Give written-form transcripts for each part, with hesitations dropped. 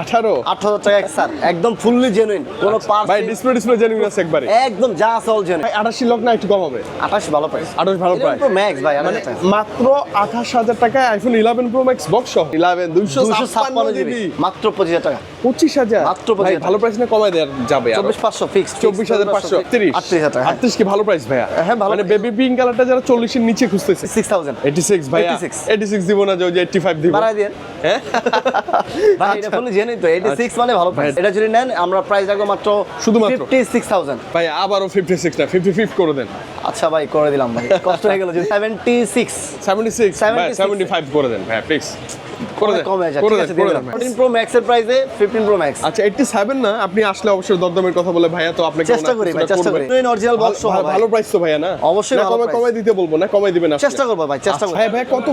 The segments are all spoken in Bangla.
18,000 টাকা স্যার, একদম ফুললি জেনুইন, কোনো পার্ট ভাই ডিসপ্লে জেনুইন আছে একবারে, একদম যা আছে অল জেনুইন। 88 লক্ষ না একটু কম হবে? 28 ভালো প্রাইস, 28 ভালো প্রাইস, প্রো ম্যাক্স ভাই, মানে মাত্র 28,000 টাকায় আইফোন 11 প্রো ম্যাক্স বক্স সহ 11 256 জিবি মাত্র 25,000 টাকা। 25,000 মাত্র 25,000 ভাই ভালো প্রাইস না কমায় দেওয়া যাবে? 24,500 ফিক্সড, 24,500 38,000 টাকা। 38 কি ভালো প্রাইস ভাইয়া? হ্যাঁ ভালো, মানে বেবি পিঙ্ক কালারটা যারা 40 এর নিচে খুঁজতেছে 6,000 86 ভাইয়া 86 দিব না, যে 85 দিব বাড়াই দেন হ্যাঁ ভাই, এটা ফুললি জেনুইন তো, 86 মানে ভালো প্রাইস। এটা যদি নেন আমরা প্রাইস রাখবো মাত্র শুধুমাত্র 56,000 ভাই, আবারও 56 না 55 করে দেন। আচ্ছা ভাই করে দিলাম ভাই, কষ্ট হয়ে গেল। 76 75 করে দেন ভাই, প্লিজ করে দেন, কমে করে দেন, করে দেন। 14 প্রো ম্যাক্স এর প্রাইসে 15 প্রো ম্যাক্স। আচ্ছা 87 না, আপনি আসলে অবশ্যই দরদামের কথা বলে ভাইয়া, তো আপনাকে চেষ্টা করি ভাই, চেষ্টা করি। অরিজিনাল বক্স সহ ভালো প্রাইস তো ভাইয়া না? অবশ্যই ভালো প্রাইস। কমাই দিতে বলবো না, কমাই দিবেন আপনি? চেষ্টা করব ভাই, চেষ্টা করব। ভাই ভাই কত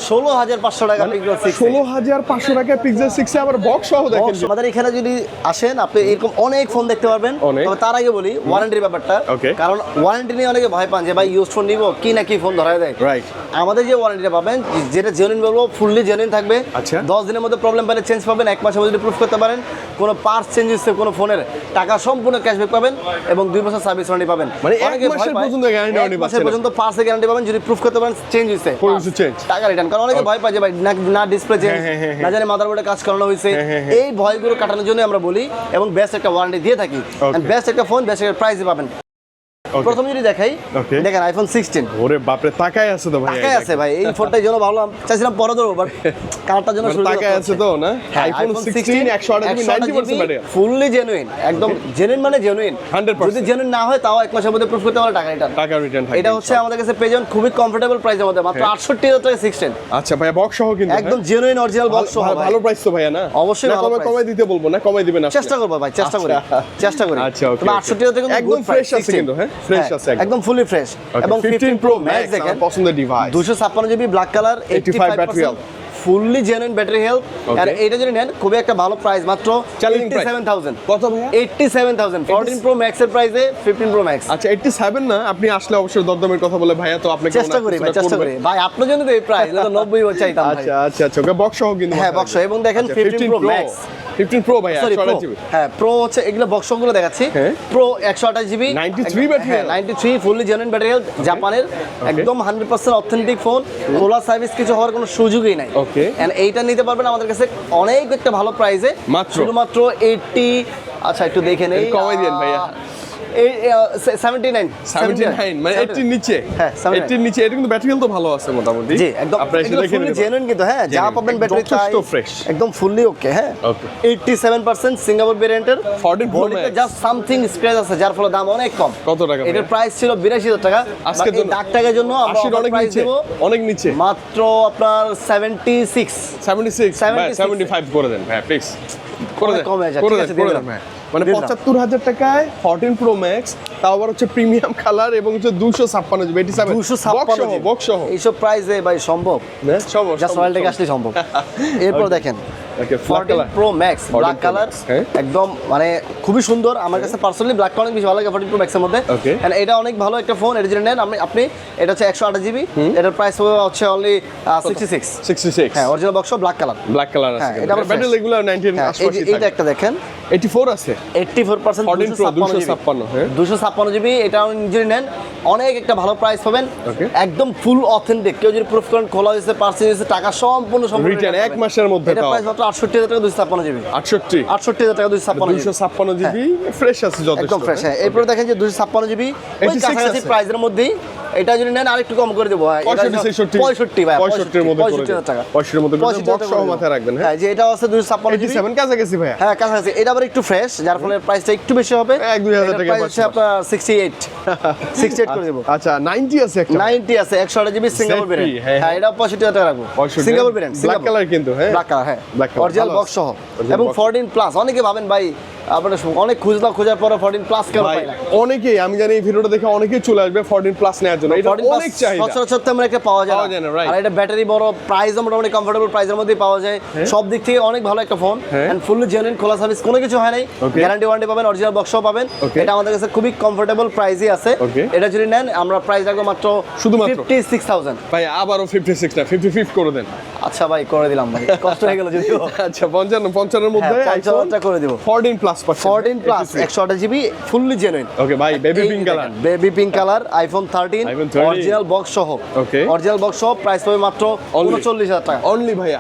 16,500 টাকা পিক্সেল 6, 16,500 টাকা পিক্সেল 6 এ আবার বক্স সহ দেখেন। আমাদের এখানে যদি আসেন আপনি এরকম অনেক ফোন দেখতে পারবেন। তবে তার আগে বলি ওয়ারেন্টির ব্যাপারটা, কারণ ওয়ারেন্টি নিয়ে অনেকে ভয় পান যে ভাই ইউজ ফোন নিব কি না কি ফোন ধরায় দেয়। রাইট, আমাদের যে ওয়ারেন্টিটা পাবেন, যেটা জেনুইন বলবো ফুললি জেনুইন থাকবে। আচ্ছা 10 দিনের মধ্যে প্রবলেম পেলে চেঞ্জ পাবেন, 1 মাসের মধ্যে প্রুফ করতে পারেন। কোনো পার্টস চেঞ্জ হচ্ছে কোনো ফোনের টাকা সম্পূর্ণ ক্যাশব্যাক পাবেন এবং 2 বছর সার্ভিস ওয়ারেন্টি পাবেন। মানে অনেকে 1 মাসের পর্যন্ত গ্যারান্টি পাচ্ছেন, 1 মাসের পর্যন্ত পার্টসের গ্যারান্টি পাবেন যদি প্রুফ করতে পারেন চেঞ্জ হচ্ছে, টাকা রিটার্ন। কারণ অনেকে ভয় পায় যে ভাই না ডিসপ্লে চেঞ্জ, না জানি মাদারবোর্ডে কাজ করানো হয়েছে। এই ভয়গুলো কাটানোর জন্য আমরা বলি এবং বেস্ট একটা ওয়ারেন্টি দিয়ে থাকি। বেস্ট একটা ফোন বেস্ট একটা প্রাইসে পাবেন। প্রথম যদি দেখাই, দেখেন আইফোন 16। ওরে বাপরে, তাকায় আছে তো ভাই, তাকায় আছে ভাই। এই ফোনটার জন্য ভাবলাম, চাইছিলাম পরে ধরবো, বাট কালারটার জন্য তাকায় আছে তো না। আইফোন 16 128 90% ব্যাটারি, ফুললি জেনুইন, একদম জেনুইন মানে জেনুইন 100%। যদি জেনুইন না হয় তাও 1 মাসের মধ্যে প্রুফ করতে পারলে টাকা রিটার্ন থাকে। এটা হচ্ছে আমাদের কাছে পেয়ে যাবেন খুবই কমফোর্টেবল প্রাইসের মধ্যে, মাত্র 68,000 টাকা 16। আচ্ছা ভাই বক্স সহ কিন্তু একদম জেনুইন অরিজিনাল বক্স সহ। ভালো প্রাইস তো ভাইয়া না? অবশ্যই ভালো প্রাইস। কমাই দিতে বলবো না, কমাই দিবেন আপনি? চেষ্টা করব ভাই, চেষ্টা করি, চেষ্টা করি। আচ্ছা ওকে, 68,000 টাকা একদম ফ্রেশ আছে কিন্তু, হ্যাঁ ফ্রেশ আছে একদম ফুলি ফ্রেশ। এবং 15 প্রো ম্যাক্স দেখেন, পছন্দের device, 256 GB black colour, 85 battery health, fully genuine battery health. আর এটা যদি নেন খুবই একটা ভালো প্রাইস, মাত্র 87,000। কত ভাইয়া? 87,000 14 প্রো ম্যাক্স এর প্রাইসে 15 প্রো ম্যাক্স। আচ্ছা 87 না, আপনি আসলে অবশ্যই দরদামের কথা বলে ভাইয়া, তো আপনাকে চেষ্টা করি ভাই, চেষ্টা করি ভাই, আপনার জন্য তো এই প্রাইস, এটা তো 90 চাইতাম ভাই। আচ্ছা আচ্ছা আচ্ছা, ওকে বক্স সহ কিন্তু, হ্যাঁ বক্স। এবং দেখেন 15 প্রো ম্যাক্স, 15 প্রো ভাইয়া, সরি হ্যাঁ প্রো হচ্ছে, এগুলো বক্সগুলো দেখাচ্ছি। Pro 128 GB 93 battery, 93 fully genuine battery health, জাপানের একদম 100% অথেন্টিক ফোন, কোলা সার্ভিস কিছু হওয়ার কোনো সুযোগই নাই। ওকে, এন্ড এইটা নিতে পারবেন আমাদের কাছে অনেক একটা ভালো প্রাইসে, শুধুমাত্র 80। আচ্ছা একটু দেখে নেই, কমাই দেন ভাইয়া। 79 মানে 80 নিচে, হ্যাঁ 80 নিচে। এটা কিন্তু ব্যাটারি হেলথ ভালো আছে মোটামুটি। জি একদম, আপনারা এসে দেখে নিন, জেনুইন কিন্তু, হ্যাঁ যা পাবেন ব্যাটারি তাই একদম ফুললি ওকে। হ্যাঁ 87% সিঙ্গাপুর ভেরিয়েন্টের, 14 pro max, just something scratch আছে যার ফলে দাম অনেক কম। কত টাকা? এটার প্রাইস ছিল 82,000 টাকা, আজকে এই দাগ টাকার জন্য আমরা অনেক প্রাইস নিচে, দেব অনেক নিচে, মাত্র আপনার 76 75 করে দেন ভাই, প্লিজ করে দেন, কমে যায়, করে ঠিক দেন, আছে করে দিলাম। দেন। মানে 75,000 টাকায় 14 প্রো ম্যাক্স, তাও আবার হচ্ছে প্রিমিয়াম কালার এবং হচ্ছে 256 জিবি 87 বক্স সহ। এইসব প্রাইসে ভাই সম্ভব, জাস্ট রয়্যাল থেকে আসলে সম্ভব। এরপর দেখেন 14 প্রো ম্যাক্স ব্ল্যাক কালার, একদম মানে খুবই সুন্দর। আমার কাছে পার্সোনালি ব্ল্যাক অনেক বেশি ভালো লাগে 14 প্রো ম্যাক্সের মধ্যে। এন্ড এটা অনেক ভালো একটা ফোন, এটা যদি নেন আপনি, এটা হচ্ছে 128 জিবি, এটার প্রাইস হচ্ছে অনলি 66। হ্যাঁ অরিজিনাল বক্স ব্ল্যাক কালার আছে। এটা ব্যাটারি রেগুলার 19 আশপাশে থাকে। এইটা একটা দেখেন 84 আছে, 84% 256 জিবি। এটা যদি নেন অনেক একটা ভালো প্রাইস পাবেন, একদম ফুল অথেন্টিক। কেউ যদি প্রুফ করেন খোলা হয়েছে, পার্সেল হয়েছে, টাকা সম্পূর্ণ রিটার্ন 1 মাসের মধ্যে। এটা প্রাইস মাত্র 68,000 টাকা 256 জিবি। 68,000 টাকা 256 জিবি, ফ্রেশ আছে যথেষ্ট, একদম ফ্রেশ। হ্যাঁ এরপর দেখেন যে 256 জিবি ওই কাছাকাছি প্রাইসের মধ্যেই। এটা যদি নেন আরেকটু কম করে দেবো, 65 ভাই, 65 মধ্যে 65,000 টাকা, 65 মধ্যে বক্স সহ মাথায় রাখবেন। হ্যাঁ যে এটা আছে 256 জিবি, 87 কাছাকাছি ভাই। হ্যাঁ কাছাকাছি। এটা আবার একটু ফ্রেশ, যার ফলে প্রাইসটা একটু বেশি হবে, 1-2,000 টাকা প্রাইস হচ্ছে আপনার 68 করে দেব। আচ্ছা 90 আছে, একটা 90 আছে 128 জিবি সিঙ্গাপুর ভেরিয়েন্ট। হ্যাঁ এটা 65,000 টাকা রাখবো, সিঙ্গাপুর ভেরিয়েন্ট, ব্ল্যাক কালার কিন্তু, হ্যাঁ ব্ল্যাক কালার, হ্যাঁ অরিজিনাল বক্স সহ এবং 14 প্লাস। অনেকে ভাবেন ভাই আপনারা অনেক খোঁজার পরে 14 প্লাস কেন পাই না? অনেকেই, আমি জানি এই ভিডিওটা দেখে অনেকেই চলে আসবে 14 প্লাস নেওয়ার জন্য। এটা অনেক চাহিদা, সচরাচর তেমন একটা পাওয়া যায় না। আর এটা ব্যাটারি বড়, প্রাইস মোটামুটি কমফোর্টেবল প্রাইসের মধ্যেই পাওয়া যায়। সব দিক থেকে অনেক ভালো একটা ফোন, এন্ড ফুললি জেনুইন, খোলা সার্ভিস, কোনো কিছু হয় নাই, গ্যারান্টি ওয়ারেন্টি পাবেন, অরিজিনাল বক্সও পাবেন। এটা আমাদের কাছে খুবই কমফোর্টেবল প্রাইসই আছে। এটা যদি নেন আমরা প্রাইস রাখবো মাত্র শুধুমাত্র 56,000। ভাই আবারও 56 না 55 করে দেন। আচ্ছা ভাই করে দিলাম ভাই, কষ্ট হয়ে গেল যদিও। আচ্ছা 55 এর মধ্যে 55 করে দিব। 14 plus 14 plus 128 GB fully genuine. Okay ভাই, baby pink colour, baby pink colour, iPhone 13 original box সহ। ওকে, অরিজিনাল বক্স সহ, প্রাইস পাবে মাত্র 39000 টাকা অনলি ভাইয়া,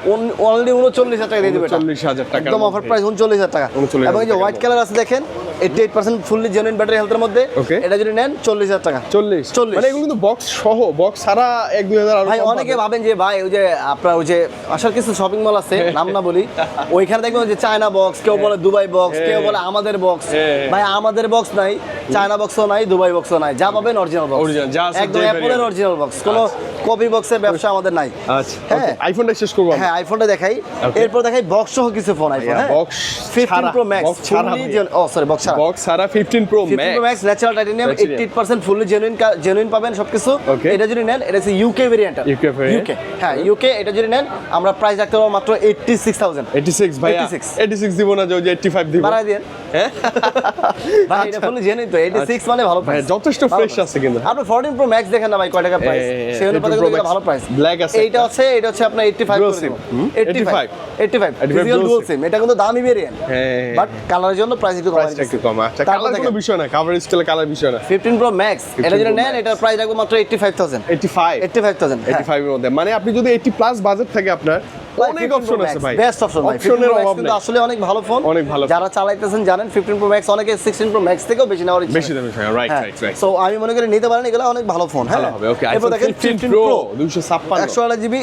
অনলি 39000 টাকা দিয়ে দিবেন। 39000 টাকা একদম অফার প্রাইস 39000 টাকা। এবং এই যে হোয়াইট কালার আছে দেখেন, 88% ফুললি জেনুইন ব্যাটারি হেলথের মধ্যে, এটা যদি নেন 40000 টাকা। 40 মানে এগুলো কিন্তু বক্স সহ, বক্স ছাড়া 1-2000 আর ভাই অনেকে ভাবেন যে ভাই ওই যে আপনার ওই যে আসার কিছু শপিং মল আছে, নাম না বলি, ওইখানে দেখবেন যে চায়না বক্স, কেউ বলে দুবাই বক্স, কেউ বলে আমাদের বক্স। ভাই আমাদের বক্স নাই, চায়না বক্সও নাই, দুবাই বক্সও নাই, যা পাবেন অরিজিনাল বক্স, একদম অ্যাপলের অরিজিনাল বক্স, কোনো কপি বক্সের ব্যবসা আমাদের নাই। আচ্ছা হ্যাঁ, আইফোনটা শেষ করব। হ্যাঁ আইফোনটা দেখাই, এরপর দেখাই বক্স সহ কিছু phone. IPhone box 15 pro max fully sorry box ছাড়া, বক্স ছাড়া 15 pro max natural titanium 88% fully genuine পাবেন সবকিছু। এটা যদি নেন, এটা হচ্ছে ইউকে ভেরিয়েন্ট, ইউকে, হ্যাঁ ইউকে। এটা যদি নেন আমরা প্রাইস রাখতে পারবো মাত্র 86000। 86 ভাই, 86 দিব না, যে 85 দিব, বাড়াই দেন। হ্যাঁ ভাই এটা ফুললি জেনুইন তো, 86 মানে ভালো প্রাইস, যথেষ্ট ফ্রেশ আছে কিন্তু। আপনি 14 প্রো ম্যাক্স দেখেন না ভাই কয় টাকা প্রাইস, সেই অনুপাতে কিন্তু ভালো প্রাইস। ব্ল্যাক আছে, এটা হচ্ছে আপনার 85 করে দেব। 85 ডিজিটাল ডুয়াল সিম, এটা কিন্তু দামি ভেরিয়েন্ট, বাট কালারের জন্য প্রাইস একটু কম। আচ্ছা কালার কোনো বিষয় না, কভার স্টাইল কালার বিষয় না। 15 প্রো ম্যাক্স এটা যদি নেন, এটার প্রাইস রাখবো মাত্র 85000। 85 এর মধ্যে, মানে আপনি যদি 80 প্লাস বাজেট থাকে আপনার, অনেক অপশন আছে ভাই, বেস্ট অপশন ভাই। 15 প্রো ম্যাক্স কিন্তু আসলে অনেক ভালো ফোন, অনেক ভালো। যারা চালাইতেছেন জানেন 15 প্রো ম্যাক্স অনেকে 16 প্রো ম্যাক্স থেকেও বেশি নেওয়ার ইচ্ছা, বেশি দামি, রাইট। সো আমি মনে করি নিতে পারেন, এগুলো অনেক ভালো ফোন। হ্যাঁ হবে। ওকে, এরপর দেখেন 15 প্রো 256 128 জিবি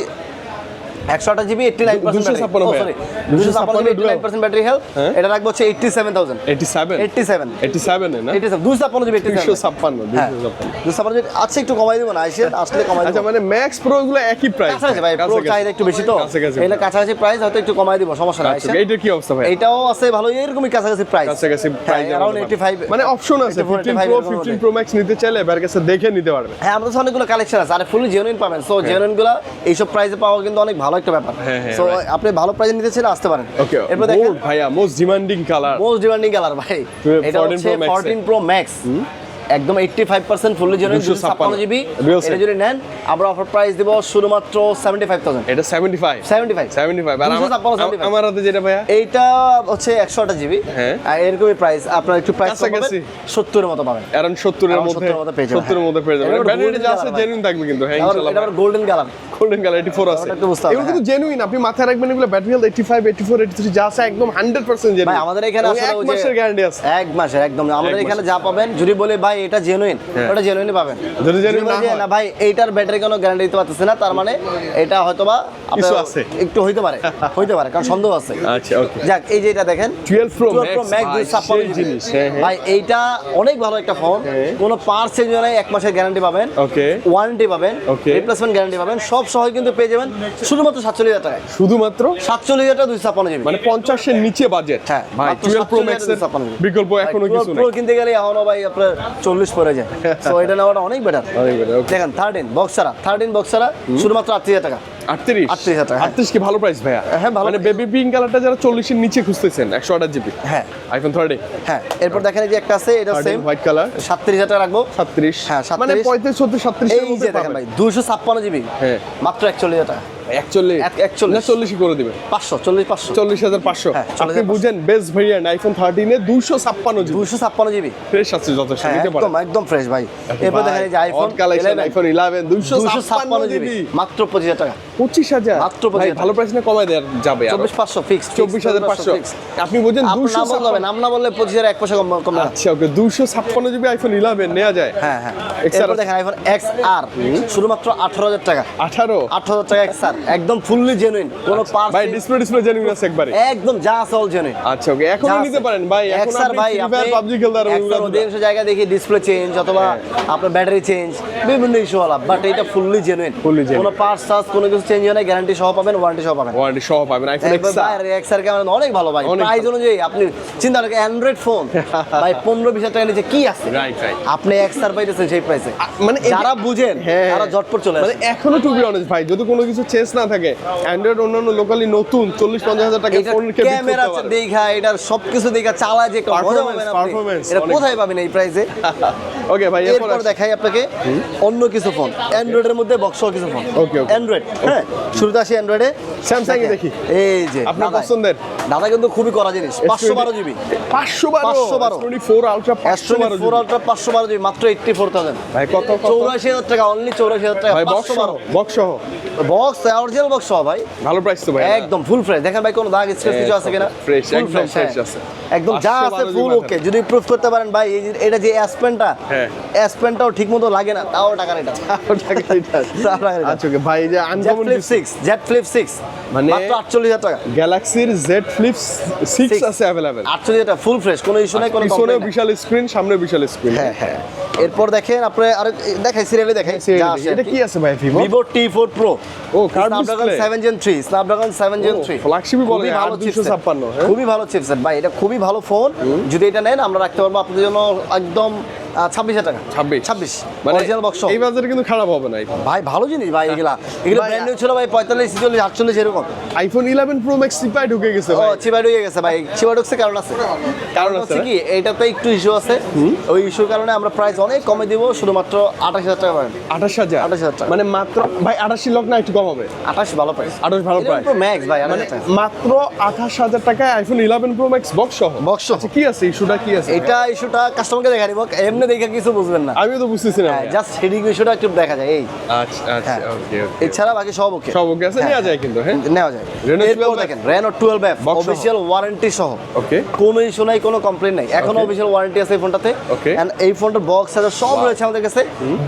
89% 89% ব্যাটারি হেলথ। এটা রাখবো হচ্ছে 87000। 87 না, 256 জিবি 256 আচ্ছা একটু কমাই দেব না, আসলে কমাই দেব। আচ্ছা মানে ম্যাক্স প্রো গুলো একই প্রাইস কাছাকাছি ভাই, প্রো চাহিদা একটু বেশি তো, এটা কাছাকাছি প্রাইস, হয়তো একটু কমাই দিব, সমস্যা নাই। আচ্ছা এইটা কি অবস্থা ভাই? এটাও আছে ভালো, এরকমই কাছাকাছি প্রাইস, अराउंड 85 মানে অপশন আছে। 15 প্রো ম্যাক্স নিতে চাইলে এবার কাছে দেখে নিতে পারবে। হ্যাঁ আমাদের কাছে অনেকগুলো কালেকশন আছে, আর ফুলি জেনুইন পাবেন। সো জেনুইন গুলো এইসব প্রাইসে পাওয়া কিন্তু অনেক ভালো একটা ব্যাপার। সো আপনি ভালো প্রাইসে নিতে চাইলে আসতে পারেন। ওকে, এরপর দেখেন ভাইয়া মোস্ট ডিমান্ডিং কালার ভাই, এটা হচ্ছে 14 প্রো ম্যাক্স, একদম 85% ফুললি জেনুইন 256 জিবি। এটা যদি নেন আমরা অফার প্রাইস দেব শুধুমাত্র 75000। এটা 75 আর আমার হাতে যেটা ভাইয়া, এইটা হচ্ছে 128 জিবি, আর এরকমই প্রাইস, আপনার একটু প্রাইস পাবেন 70 এর মতো পাবেন, अराउंड 70 এর মধ্যে পেয়ে যাবেন। ব্যাটারিটা যা আছে জেনুইন থাকবে কিন্তু। হ্যাঁ ইনশাআল্লাহ, এটা আবার গোল্ডেন কালার 84 আছে, এগুলো কিন্তু জেনুইন। আপনি মাথায় রাখবেন এগুলো ব্যাটারি হেলথ 85 84 83 যা আছে একদম 100% জেনুইন ভাই। আমাদের এখানে আসলে এক মাসের গ্যারান্টি আছে, এক মাসের একদম। আমাদের এখানে যা পাবেন, যদি বলে ভাই এটা জেনুইন, ওটা জেনুইনই পাবেন। যদি জেনুইন না ভাই এইটার ব্যাটারি কোনো গ্যারান্টি দিতে পারতেছে না, তার মানে এটা হয়তোবা কিছু আছে, একটু হইতে পারে কারণ সন্দেহ আছে। আচ্ছা ওকে, যাক এই যে এটা দেখেন 12 প্রো ম্যাক্স 256 জিনিস ভাই, এইটা অনেক ভালো একটা ফোন, কোনো পার্টস চেঞ্জ হয় না, এক মাসের গ্যারান্টি পাবেন, ওকে ওয়ারেন্টি পাবেন, রিপ্লেসমেন্ট গ্যারান্টি পাবেন, সব সহ কিন্তু পেয়ে যাবেন শুধুমাত্র 47000 টাকায়। শুধুমাত্র 47000 টাকা 256 জিবি, মানে 50 এর নিচে বাজেট। হ্যাঁ ভাই 12 প্রো ম্যাক্স এর বিকল্প এখনো কিছু নাই। প্রো কিনতে গেলে এখনো ভাই আপনার 40 পড়ে যায়। সো এটা নেওয়াটা অনেক বেটার। দেখেন 13 বক্স ছাড়া শুধুমাত্র 80000 টাকা। 38000 টাকা। 38 কি ভালো প্রাইস ভাইয়া? হ্যাঁ ভালো। মানে বেবি পিঙ্ক কালারটা যারা 40 এর নিচে খুঁজতেছেন 128 জিবি, হ্যাঁ আইফোন 30। হ্যাঁ এরপর দেখেন এই যে একটা আছে, এটা সেম হোয়াইট কালার, 37000 টাকা রাখবো। 37, হ্যাঁ 37 মানে 35 37 এর এই মধ্যে যে দেখেন ভাই 256 জিবি, হ্যাঁ মাত্র 41000 টাকা। 41 না 40 করে দিবেন, 40500। আপনি বুঝেন বেস্ট ভেরিয়েন্ট আইফোন 13 এ 256 জিবি ফ্রেশ আছে, যথেষ্ট নিতে পারেন, একদম ফ্রেশ ভাই। এরপর দেখেন এই যে আইফোন কালেকশন, আইফোন 11 256 জিবি মাত্র 25000 টাকা। 25000 মাত্র 25000 ভালো প্রাইস না, কমায় দেওয়া যাবে আর 24500 ফিক্স, 24500। আপনি বুঝেন 256 নাম না বললে 25000 এক পয়সা কম না। আচ্ছা ওকে, 256 জিবি আইফোন 11 নেওয়া যায়। হ্যাঁ এরপর দেখেন আইফোন XR শুধুমাত্র 18000 টাকা। 18000 টাকা XR, একদম ফুললি জেনুইন, কোনো পার্টস ভাই ডিসপ্লে জেনুইন আছে একবারে, একদম যা আছে অল জেনুইন। আচ্ছা ওকে, এখন নিতে পারেন ভাই। এখন আপনি PUBG খেলতে পারবেন, অধিকাংশ জায়গায় দেখি ডিসপ্লে চেঞ্জ অথবা আপনার ব্যাটারি চেঞ্জ, বিভিন্ন ইস্যু হলো, বাট এটা ফুললি জেনুইন, কোনো পার্টস কোনো কিছু চেঞ্জ হয় না, গ্যারান্টি সহ পাবেন, ওয়ারেন্টি সহ পাবেন। আইফোন XR ক্যামেরা অনেক ভালো ভাই, প্রাইস অনুযায়ী আপনি চিন্তা করেন অ্যান্ড্রয়েড ফোন ভাই 15-20 টাকা নিচে কি আছে, আপনি XR পাইতেছেন সেই প্রাইসে, মানে যারা বুঝেন তারা ঝটপট চলে আসে। মানে এখনো টু বি অনেস্ট ভাই, যদি কোনো কিছু চেঞ্জ না থাকে, অ্যান্ড্রয়েড অন্যান্য লোকালি নতুন 40-50 টাকা ফোন ক্যামেরা দেখা, এটার সবকিছু দেখা চালা যে একটা মজা পাবেন আপনি, এটা কোথায় পাবেন এই প্রাইসে? ওকে ভাই এরপর দেখাই আপনাকে অন্য কিছু ফোন, অ্যান্ড্রয়েডের মধ্যে বক্স কিছু ফোন। ওকে অ্যান্ড্রয়েড, হ্যাঁ শুরুতে আসি অ্যান্ড্রয়েডে স্যামসাং এ দেখি। এই যে আপনার পছন্দের দাদা কিন্তু খুবই করা জিনিস, 512 GB 512 S24 Ultra 512 Ultra 512 GB মাত্র 84,000 ভাই। কত 84,000 টাকা, অনলি 84,000 টাকা। ভাই বক্স 512 সহ বক্স, অরিজিনাল বক্স সহ ভাই, ভালো প্রাইস তো ভাই। একদম ফুল ফ্রেশ। দেখেন ভাই কোনো দাগ স্ক্র্যাচ কিছু আছে কিনা, ফ্রেশ, Full একদম fresh, ফ্রেশ হ্যাঁ। আছে, একদম যা আছে 512 ফুল ওকে। যদি প্রুফ করতে পারেন ভাই এই যে এটা যে এস পেনটা, হ্যাঁ। এস পেনটাও ঠিকমতো লাগে না, তাও টাকা এটা। আচ্ছা ওকে ভাই, যে আনকমন জেড ফ্লিপ 6 মানে মাত্র 48,000 টাকা। গ্যালাক্সির Z Flip 6 আছে अवेलेबल। 48,000 টাকা ফুল ফ্রেশ, কোনো ইস্যু নাই, কোনো পিছনে কমপ্লেইন নাই। বিশাল স্ক্রিন, সামনে বিশাল স্ক্রিন। হ্যাঁ হ্যাঁ। এরপর দেখেন আপনি আরে দেখাই সিরিয়ালে দেখাই যা আছে। এটা কি আছে ভাই? Vivo T4 Pro, ও curve Snapdragon display, 7 Gen 3, Snapdragon 7 Gen 3 ফ্ল্যাগশিপই বলে খুবই ভালো 856। হ্যাঁ খুবই ভালো চিপসেট ভাই, এটা খুবই ভালো ফোন। যদি এটা নেন আমরা রাখতে পারবো আপনাদের জন্য একদম 26,000 টাকা। 26 মানে অরিজিনাল বক্স এই বাজারে কিন্তু খারাপ হবে না। ভাই ভালো জিনিস ভাই, এগুলা ভাই, ব্র্যান্ড নিউ ছিল ভাই 45, 46, 48 এরকম। আইফোন 11 Pro Max চিপায় ঢুকে গেছে ও ভাই। চিবাই হয়ে গেছে ভাই, চিবাই ঢুকছে কারণ আছে, কারণ আছে হচ্ছে কি এইটাতে একটু ইস্যু আছে, ওই ইস্যুর কারণে আমরা প্রাইস অনেক কমে দিব, শুধুমাত্র 28,000 টাকা পাবেন। 28,000 28,000 টাকা। মানে মাত্র ভাই 88 লাখ না, একটু কম হবে। 28 ভালো প্রাইস, 28 ভালো প্রাইস। প্রো ম্যাক্স ভাই, মানে মাত্র 28,000 টাকায় আইফোন 11 Pro Max বক্স সহ। বক্স সহ। আচ্ছা কি আছে ইস্যুটা, কি আছে এটা ইস্যুটা কাস্টমারকে দেখা দিব, এমনি দেখে কিছু বুঝবেন না, আমিও তো বুঝতেছি না। জাস্ট হেডিং ইস্যুটা একটু দেখা যায় এই। আচ্ছা আচ্ছা ওকে ওকে। এছাড়া বাকি সব ওকে, সব ওকে আছে, নেওয়া যায় কিন্তু। হ্যাঁ নেওয়া যায়। Reno এরপর 12 দেখেন Reno 12F Box সহ। অফিশিয়াল ওয়ারেন্টি সহ, ওকে কোনো ইস্যু নাই, কোনো কমপ্লেইন নাই, এখনো Okay. অফিশিয়াল ওয়ারেন্টি আছে এই ফোনটাতে। Okay. এন্ড এই ফোনটার বক্স আছে সব রয়েছে আমাদের কাছে,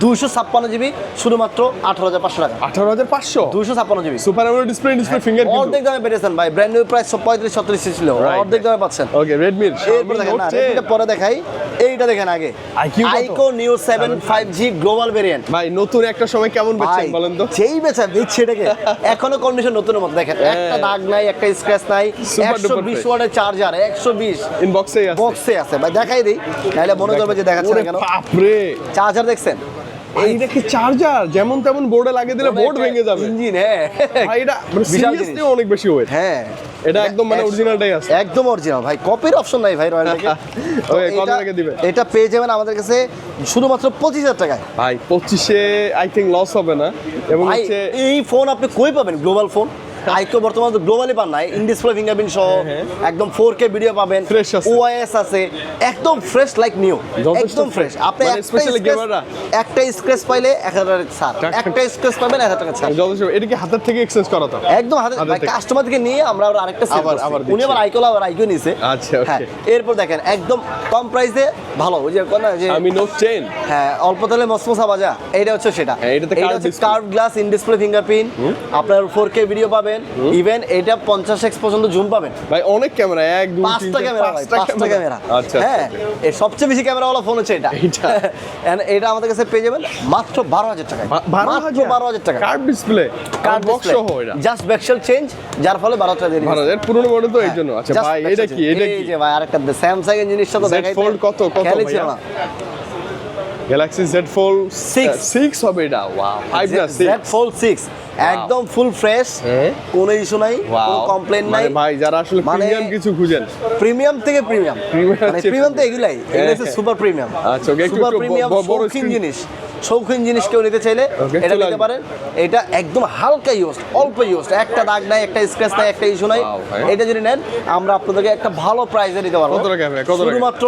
256 জিবি শুধুমাত্র 18,500 টাকা। 18,500 256 GB super AMOLED display, display finger কিন্তু। অর্ধেক দামে পেয়েছেন ভাই, ব্র্যান্ড নিউ প্রাইস 35-36 ছিল, Right, অর্ধেক দামে পাচ্ছেন। ওকে Redmi এরপর দেখেন না, এটা পরে দেখাই, এইটা দেখেন আগে IQ কত? আইকো নিউ 7 5G গ্লোবাল ভেরিয়েন্ট। ভাই নতুন একটা সময় কেমন বেচছেন বলেন তো? যেই বেচা দিচ্ছে এটাকে এখনো কন্ডিশন নতুনের মতো দেখেন, একটা দাগ নাই, একটা স্ক্র্যাচ নাই, Super duper 120 fresh। ওয়াটের চার্জার, 120 ইনবক্সেই আছে। বক্সে আছে ভাই, দেখাই দেই নাহলে মনে করবে যে দেখাচ্ছে না কেন। বাপ রে, চার্জার দেখছেন, এইটা কি চার্জার? যেমন তেমন বোর্ডে লাগিয়ে দিলে বোর্ড ভেঙে যাবে। ইঞ্জিন, হ্যাঁ ভাই এটা মানে বিশাল সিরিয়াসলি জিনিস। অনেক বেশি ওয়েট। হ্যাঁ এটা একদম মানে অরিজিনালটাই আছে। একদম অরিজিনাল ভাই, কপির অপশন নাই ভাই রয়্যাল থেকে। ওকে, কত টাকা দিবেন? এটা পেয়ে যাবেন আমাদের কাছে শুধুমাত্র 25,000 টাকায়। ভাই 25-এ আই থিং লস হবে না। এবং ভাই হচ্ছে এই ফোন আপনি কই পাবেন? গ্লোবাল ফোন আইকো বর্তমানে গ্লোবালি পান নাই, ইন ডিসপ্লে ফিঙ্গারপ্রিন্ট সহ একদম 4K ভিডিও পাবেন, Fresh আছে। ওআইএস আছে, একদম ফ্রেশ লাইক নিউ, যথেষ্ট একদম ফ্রেশ। আপনি মানে especially gamer-রা। একটা স্ক্র্যাচ পাইলে 1,000 টাকা ছাড়, একটা স্ক্র্যাচ পাবেন 1,000 টাকা ছাড়। যথেষ্ট। এটা কি হাতের থেকে এক্সচেঞ্জ করা তো? একদম হাতে হাতের ভাই, থেকে। কাস্টমার থেকে নিয়ে আমরা আরেকটা সেল আবার করছি, দিচ্ছি। উনি আবার আইকো নিছে। আচ্ছা, okay. হ্যাঁ, এরপর দেখেন একদম কম প্রাইসে ভালো, ওই যে কোন না যে আমি নোট 10। হ্যাঁ অল্প তেলে মসমসা ভাজা, এইটা হচ্ছে সেটা। হ্যাঁ, এটাতে curved হচ্ছে display। Curve glass, in display fingerprint, আপনার 4K ভিডিও পাবেন, ইভেন এটা 50x পর্যন্ত জুম পাবেন। ভাই অনেক ক্যামেরা, 1 2 3 পাঁচটা ক্যামেরা ভাই, 5টা ক্যামেরা। আচ্ছা হ্যাঁ, এর সবচেয়ে বেশি ক্যামেরাওয়ালা ফোন হচ্ছে এটা। এইটা। And এটা আমাদের কাছে পেয়ে যাবেন মাত্র 12,000 টাকায়। মাত্র 12,000 টাকা। কার্ভ ডিসপ্লে, কার্ভ বক্স সহ এটা। জাস্ট ব্যাকশেল চেঞ্জ, যার ফলে 12 টাকা দিয়ে দিয়েছে। 12,000 পুরনো মডেল তো এই জন্য। আচ্ছা Just ভাই backshell এটা change। কি? এটা এই কি? যে ভাই আরেকটা স্যামসাং এর জিনিসটা তো Z দেখাইতে Fold কত খেয়ালই ছিল ভাইয়া? না। গ্যালাক্সি Z Fold 6 6 হবে এটা। ওয়াও, 5 না 6। Z Fold 6 একদম ফুল ফ্রেশ, হ্যাঁ। কোনো ইস্যু নাই, কোনো কমপ্লেইন নাই। মানে ভাই যারা আসলে মানে প্রিমিয়াম কিছু খুঁজেন, প্রিমিয়াম থেকে প্রিমিয়াম, Premium মানে হচ্ছে প্রিমিয়াম তো এগুলাই, এগুলো হচ্ছে হ্যাঁ। Super premium. আচ্ছা, ওকে, একটু সুপার একটু প্রিমিয়াম বড় শৌখিন screen। জিনিস, শৌখিন জিনিস কেউ নিতে চাইলে Okay, এটা চলে নিতে আসবে। পারেন। এটা একদম হালকা ইউজ, অল্প ইউজ, একটা দাগ নাই, একটা স্ক্র্যাচ নাই, একটা ইস্যু নাই। Wow, ভাই। এটা যদি নেন আমরা আপনাদেরকে একটা ভালো প্রাইসে দিতে পারবো। কত টাকা ভাই, কত টাকা? শুধুমাত্র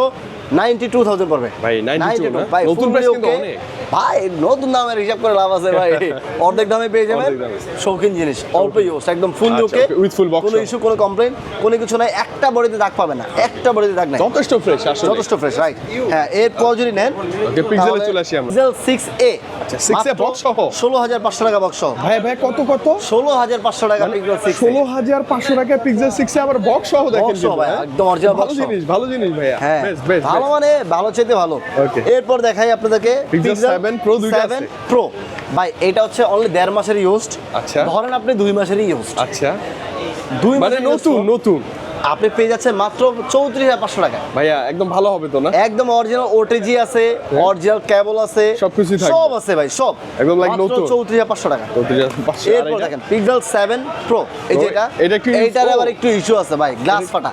92,000 পড়বে ভাই, 92 না? ভাই, নতুন full price video কিন্তু কে- অনেক। ভাই নতুন দামের হিসাব করে লাভ আছে ভাই, অর্ধেক দামে পেয়ে যাবেন। অর্ধেক দামে। শৌখিন জিনিস, অল্প ইউজ, একদম ফুল আচ্ছা, ওকে, okay, with full box কোনো সহ। ইস্যু, কোনো কমপ্লেইন, কোনো কিছু নাই। একটা বডিতে দাগ পাবে না, একটা বডিতে দাগ নাই, যথেষ্ট ফ্রেশ আসলে। যথেষ্ট ফ্রেশ। রাইট, হ্যাঁ। এরপর যদি নেন Okay, Pixel এ চলে আসি আমরা। Pixel 6a, আচ্ছা, 6A box সহ? 16,500 টাকা বক্স সহ। ভাই ভাই কত 16,500 টাকা Pixel 6a। 16,500 টাকা পিক্সেল 6 এ আবার বক্স সহ দেখেন Box সহ কিন্তু, ভাই, হ্যাঁ? একদম original box ভালো সহ। জিনিস, ভালো জিনিস ভাইয়া। হ্যাঁ, বেশ বেশ ভালো মানে ভালো চাইতে ভালো। Okay. এরপর দেখাই আপনাদেরকে Pixel 7 Pro দুইটা 7 আছে। Pro ভাই, এটা হচ্ছে অনলি 1.5 মাসের ইউজড। আচ্ছা। ধরেন আপনি 2 মাসেরই ইউজড, আচ্ছা 2 মানে মাসের নতুন নতুন আপনি পেয়ে যাচ্ছেন মাত্র 34,500 টাকা। ভাইয়া একদম ভালো হবে তো না? একদম অরিজিনাল ওটিজি আছে, অরিজিনাল কেবল আছে, সবকিছুই থাকবে। সব আছে ভাই, সব একদম like মাত্র নতুন। 34,500 টাকা। 34,500 এরপর দেখেন Pixel 7 Pro, এই যে তো এটা, এটা একটু এইটার ও। আবার একটু ইস্যু আছে ভাই, গ্লাস ফাটা।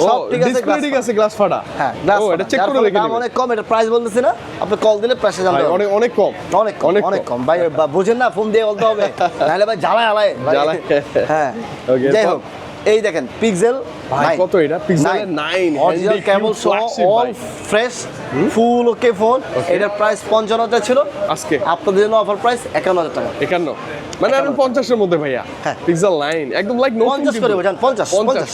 সব ঠিক আছে, ডিসপ্লে ঠিক আছে, গ্লাস ফাটা। হ্যাঁ গ্লাস, ও এটা চেক করে দেখে দাম অনেক কম, এটা প্রাইস বলতেছি না, আপনি কল দিলে প্রাইসে জানতে পারবেন। অনেক অনেক কম, অনেক কম ভাই, বুঝেন না, ফোন দিয়ে বলতে হবে, নাহলে ভাই জ্বালায় আলায় জ্বালায়। হ্যাঁ ওকে, যাই হোক, এই দেখেন পিক্সেল ভাই কত এটা? পিক্সেল 9 অরিজিনাল ক্যামেল সহ অল ফ্রেশ ফুল ওকে ফোন। এটার প্রাইস 55,000 ছিল, আজকে আপনাদের জন্য অফার প্রাইস 51,000 টাকা। 51, মানে আর 50 এর মধ্যে ভাইয়া। হ্যাঁ। পিক্সেল 9 একদম লাইক নতুন 50 করে বোঝান, 50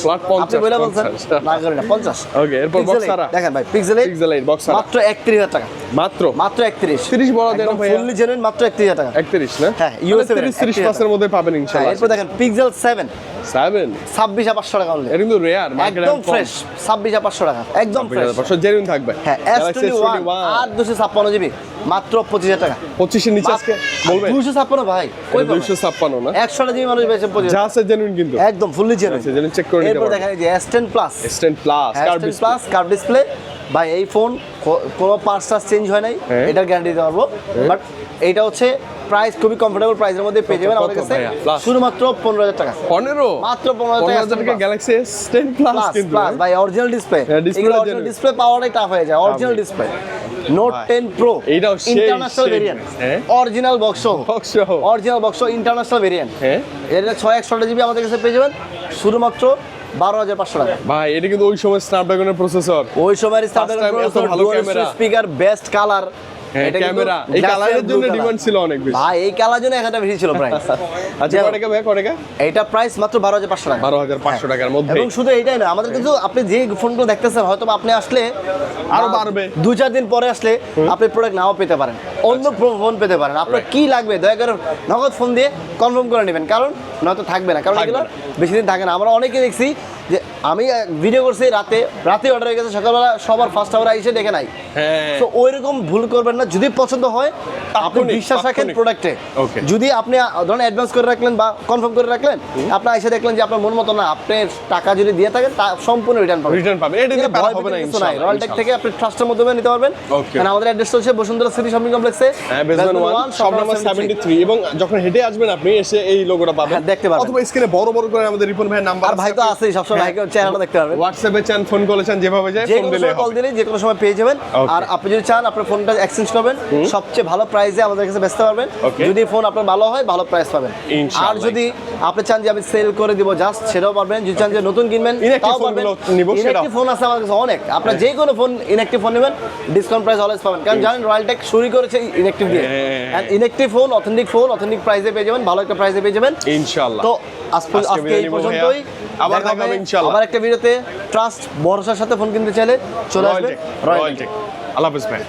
ফ্ল্যাট 50 আপনি বলে বলছেন না করেন না 50। ওকে, এরপর বক্স সারা দেখেন ভাই পিক্সেল পিক্সেল 8 বক্স সারা মাত্র 31,000 টাকা, মাত্র 31 30 বড় দেন একদম ভাইয়া, ফুললি জেনুইন, মাত্র 31,000 টাকা। 31 না? হ্যাঁ, USA 30 প্লাসের মধ্যে পাবেন ইনশাআল্লাহ। এরপর দেখেন পিক্সেল 7 7 26,500 টাকা অনলি, এটা কিন্তু রেয়ার, একদম ফ্রেশ 26,500 টাকা, একদম ফ্রেশ। জেনুইন থাকবে। হ্যাঁ S21 আর 256 জিবি মাত্র 25,000 টাকা। 25 এর নিচে আজকে বলবেন? 256 ভাই, কই 256 না, 100 জিবি মানুষ বেচে 25,000 যা আছে জেনুইন কিন্তু, একদম ফুললি জেনুইন। জেনুইন চেক করে নিতে এরপর পারবেন। দেখেন এই যে S10 plus, S10 plus curve display, plus curve display ভাই, এই ফোন কোনো পার্টস চেঞ্জ হয় নাই, হ্যাঁ। এটার গ্যারান্টি দিতে পারবো। বাট এইটা হচ্ছে প্রাইস খুবই কমফোর্টেবল প্রাইসের মধ্যে পেয়ে যাবেন আমাদের কত কাছে, ভাইয়া? Plus? শুধুমাত্র 15,000 টাকা, 15 মাত্র 15,000 টাকা গ্যালাক্সি S10 প্লাস প্লাস কিন্তু প্লাস ভাই, অরিজিনাল ডিসপ্লে। হ্যাঁ, display এগুলো টা অরিজিনাল genuine। ডিসপ্লে পাওয়াটাই টাফ হয়ে যায়, অরিজিনাল ডিসপ্লে। নোট 10 প্রো এইটাও সেই ইন্টারন্যাশনাল ভেরিয়েন্ট, হ্যাঁ। অরিজিনাল বক্স, বক্স সহ। Original box international variant. হ্যাঁ। এটা 6/1 জিবি আমাদের কাছে পেয়ে যাবেন শুধুমাত্র 12,500 টাকা। ভাই এটা কিন্তু ওই সময় স্ন্যাপড্রাগনের প্রসেসর, ওই সময়ের time এত ভালো ক্যামেরা। স্পিকার, বেস্ট কালার, হ্যাঁ ক্যামেরা, এই কালারের জন্য ডিমান্ড ছিল অনেক বেশি ভাই, এই কালার জন্য একটা বেশি ছিল প্রাইস। আচ্ছা কত টাকা ভাই, কত টাকা? এইটা প্রাইস মাত্র 12,500 টাকা, 12,500 টাকার মধ্যে। এবং শুধু এইটাই না, আমাদের কিন্তু আপনি যে ফোনগুলো দেখতেছেন হয়তো বা আপনি আসলে আরো বাড়বে, 2-4 দিন পরে আসলে আপনি প্রোডাক্ট নাও পেতে পারেন, অন্য ফোন পেতে পারেন। আপনার কি লাগবে দয়া করে নগদ ফোন দিয়ে কনফার্ম করে নেবেন, কারণ নয়তো থাকবে না, কারণ থাকবে এগুলো না। বেশি দিন থাকে না। আমরা অনেকে দেখছি যে আমি ভিডিও করছি রাতে অর্ডার হয়ে গেছে, সকালবেলা সবার ফার্স্ট আওয়ার এসে দেখে নাই। হ্যাঁ তো ওইরকম ভুল করবেন না, যদি পছন্দ হয় আপনি তাৎক্ষণিক, বিশ্বাস রাখেন তাৎক্ষণিক। প্রোডাক্টে। Okay. যদি আপনি ধরেন অ্যাডভান্স করে রাখলেন বা কনফার্ম করে রাখলেন, আপনি এসে দেখলেন যে আপনার মন মতো না, আপনি টাকা যদি দিয়ে থাকেন তা সম্পূর্ণ রিটার্ন পাবেন, রিটার্ন পাবেন, এটা দিয়ে পারা হবে না ইনশাআল্লাহ। রয়্যাল টেক থেকে আপনি ট্রাস্টের মাধ্যমে নিতে পারবেন। Okay. কারণ আমাদের অ্যাড্রেস হচ্ছে বসুন্ধরা সিটি শপিং কমপ্লেক্সে, হ্যাঁ বেসমেন্ট 1 শপ নাম্বার 73, এবং যখন হেঁটে আসবেন আপনি এসে এই লোগোটা পাবেন, হ্যাঁ, দেখতে পাবেন। অথবা স্ক্রিনে বড় বড় করে আমাদের রিপন ভাইয়ের নাম্বার, আর ভাই তো আছেই সবসময়, ভাইকে চেহারাটা দেখতে পারবেন। হোয়াটসঅ্যাপে চান, ফোন করেছেন, যেভাবে যায় যে ফোন কোনো দিলে সময় কল হবে। দিলে যে কোনো সময় পেয়ে যাবেন। Okay. আর আপনি যদি চান আপনার ফোনটা এক্সচেঞ্জ করবেন, সবচেয়ে ভালো প্রাইসে আমাদের কাছে বেচতে পারবেন। Okay. যদি ফোন আপনার ভালো হয় ভালো প্রাইস পাবেন। ইনশাআল্লাহ। আর যদি আপনি চান যে আমি সেল করে দিব জাস্ট, সেটাও পারবেন। যদি চান যে নতুন কিনবেন Inactive তাও পারবেন। ফোনগুলো নিব, সেটাও। ইনঅ্যাক্টিভ ফোন আছে আমাদের কাছে অনেক, আপনার যে কোনো ফোন ইনঅ্যাক্টিভ ফোন নেবেন ডিসকাউন্ট প্রাইস অলওয়েজ পাবেন, কারণ জানেন রয়্যাল টেক শুরু করেছে ইনঅ্যাক্টিভ দিয়ে। হ্যাঁ। ইনঅ্যাক্টিভ ফোন অথেন্টিক প্রাইসে পেয়ে যাবেন, ভালো একটা প্রাইসে পেয়ে যাবেন ইনশাআল্লাহ। তো আজকে আজকে বিদায় এই নিব পর্যন্তই। ভাইয়া। আবার দেখা হবে হবে ইনশাআল্লাহ। আবার একটা ভিডিওতে। ট্রাস্ট ভরসার সাথে ফোন কিনতে চাইলে চলে আসবেন রয়্যাল টেক। আল্লাহ হাফেজ ভাই।